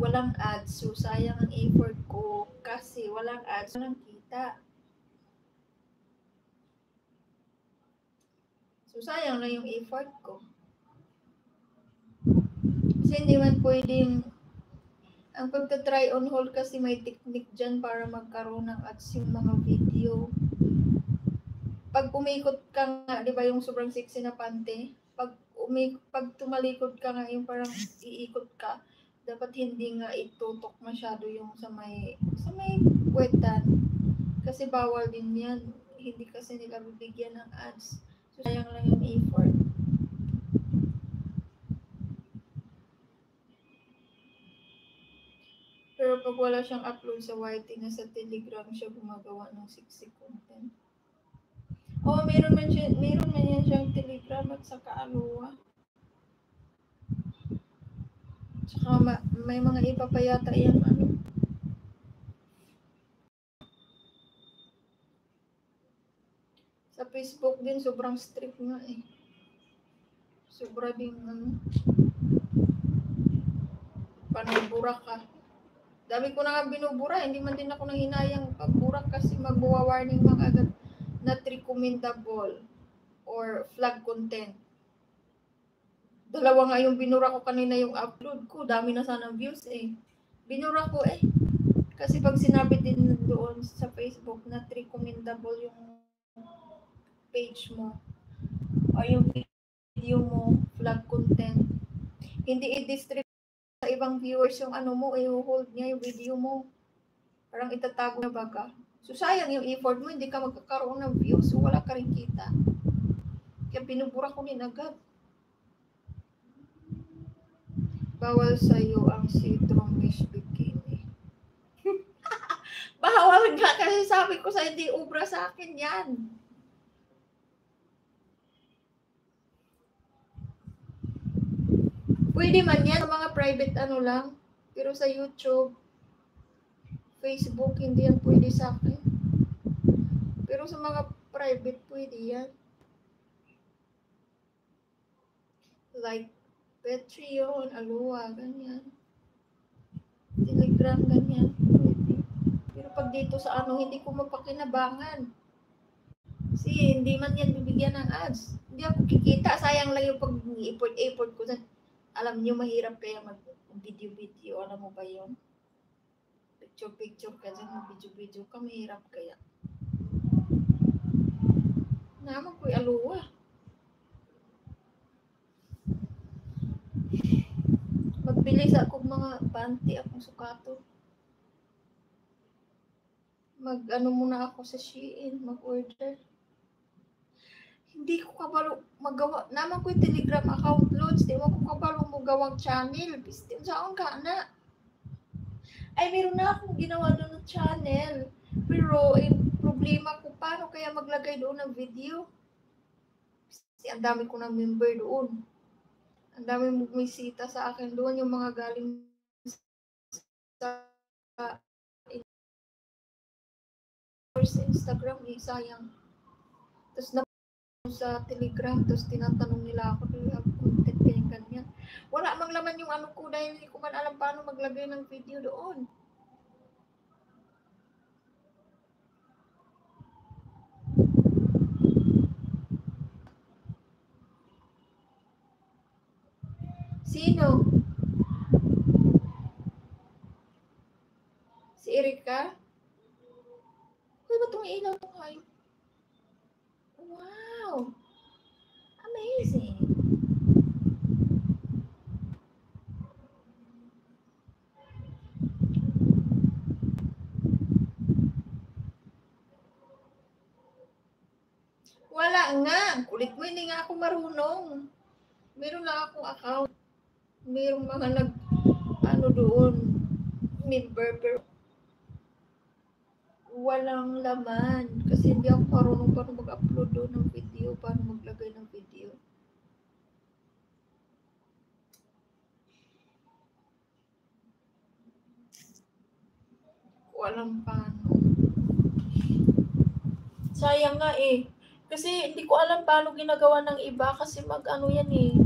walang ads. So, sayang ang effort ko kasi walang ads, walang kita. So, sayang lang yung effort ko. Kasi hindi man pwedeng, ang pagta-try on hold kasi may technique dyan para magkaroon ng ads yung mga video. Pag umikot ka nga, di ba yung sobrang sexy na pante? Pag tumalikod ka nga, yung parang iikot ka, dapat hindi nga itutok masyado yung sa may puwetan. Kasi bawal din yan. Hindi kasi nila bibigyan ng ads. So, sayang lang yung effort. Pero pag wala siyang upload sa YT na sa Telegram siya gumagawa ng sexy content. Oo, meron man yan siyang Telegram at saka Aloha. Tsaka may mga iba pa yata yung sa Facebook din, sobrang strict nga eh. Sobra din panubura ka. Dami ko na nga binubura, hindi man din ako nanghinayang pagbura kasi magwa-warning mga agad not recommendable or flag content. Dalawa nga yung binura ko kanina yung upload ko, dami na sana views eh. Binura ko eh. Kasi pag sinabi din doon sa Facebook not recommendable yung page mo o yung video mo, flag content, hindi i-distribute sa ibang viewers yung mo, i-hold niya yung video mo. Parang itatago na baga. So, sayang yung effort mo, hindi ka magkakaroon ng views, so wala ka rin kita. Kaya binubura ko din agad. Bawal sa'yo ang Citron Mesh Bikini. Bawal nga kasi sabi ko sa hindi ubra sa akin yan. Pwede man yan sa mga private lang. Pero sa YouTube, Facebook, hindi yan pwede sa akin. Pero sa mga private, pwede yan. Like Patreon, Aloha, ganyan. Telegram, ganyan. Pwede. Pero pag dito sa hindi ko mapakinabangan. Kasi hindi man yan bibigyan ng ads. Hindi ako kikita. Sayang lang yung pag-effort ko. Alam niyo, mahirap kaya mag-video-video. Alam mo ba yun? Picture-picture ka dyan, mag-video-video ka. Mahirap kaya. Naman ko'y Aloha. Magbili sa akong mga panty, akong sukato. Muna ako sa Shein, mag-order. Hindi ko kabalo magawa. Naman ko'y Telegram account loads. Di mo ko kabalo mo gawang channel. Pistin saan ka na? Ay, meron na akong ginawa doon ng channel. Pero, problema ko, paano kaya maglagay doon ng video? Kasi ang dami ko ng member doon. Ang dami bumisita sa akin doon. Yung mga galing sa Instagram, sayang. Tapos sa Telegram, tapos tinatanong nila ako, do you have content, ganyan. Wala mang laman yung ko dahil hindi ko man alam paano maglagay ng video doon. Sino? Si Erika? Uy, ba't itong ilaw itong hayop? Wow! Amazing! Wala nga. Kulit mo, hindi nga ako marunong. Meron lang akong account. Merong mga doon, member, pero walang laman. Kasi hindi ako marunong paano mag-upload doon ng video, paano maglagay ng video. Walang paano. Sayang nga eh. Kasi hindi ko alam paano ginagawa ng iba kasi yan eh.